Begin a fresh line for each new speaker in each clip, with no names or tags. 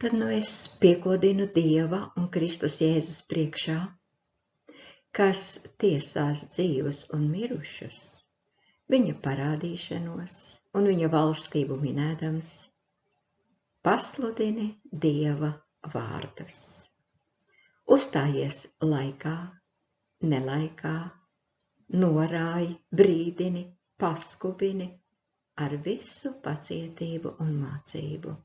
Tad nu es piekodinu Dieva un Kristus Jēzus priekšā, kas tiesās dzīvus un mirušus, viņa parādīšanos un viņa valstību minēdams, pasludini Dieva vārdus. Uzstājies laikā, nelaikā, norāji, brīdini, paskubini ar visu pacietību un mācību.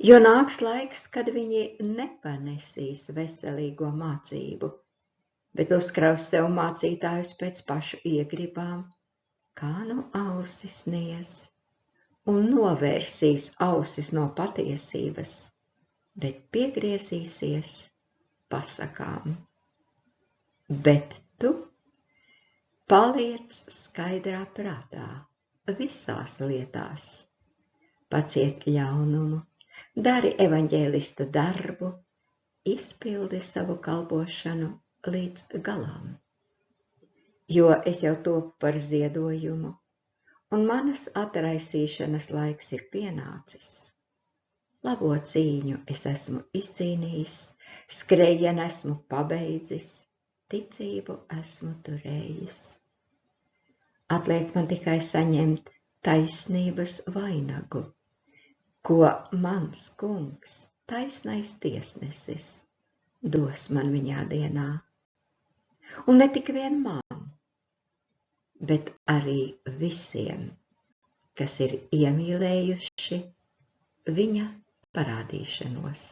Jo nāks laiks, kad viņi nepanesīs veselīgo mācību, bet uzkraus sev mācītājus pēc pašu iegribām, kā nu ausis niez, un novērsīs ausis no patiesības, bet piegriezīsies pasakām. Bet tu paliec skaidrā prātā visās lietās, paciet ļaunumu, dari evaņģēlista darbu, izpildi savu kalpošanu līdz galam. Jo es jau topu par ziedojumu, un manas atraisīšanas laiks ir pienācis. Labo cīņu es esmu izcīnījis, skrējienu esmu pabeidzis, ticību esmu turējis. Atliek man tikai saņemt taisnības vainagu, ko mans kungs, taisnais tiesnesis, dos man viņā dienā. Un ne tik vien man, bet arī visiem, kas ir iemīlējuši viņa parādīšanos.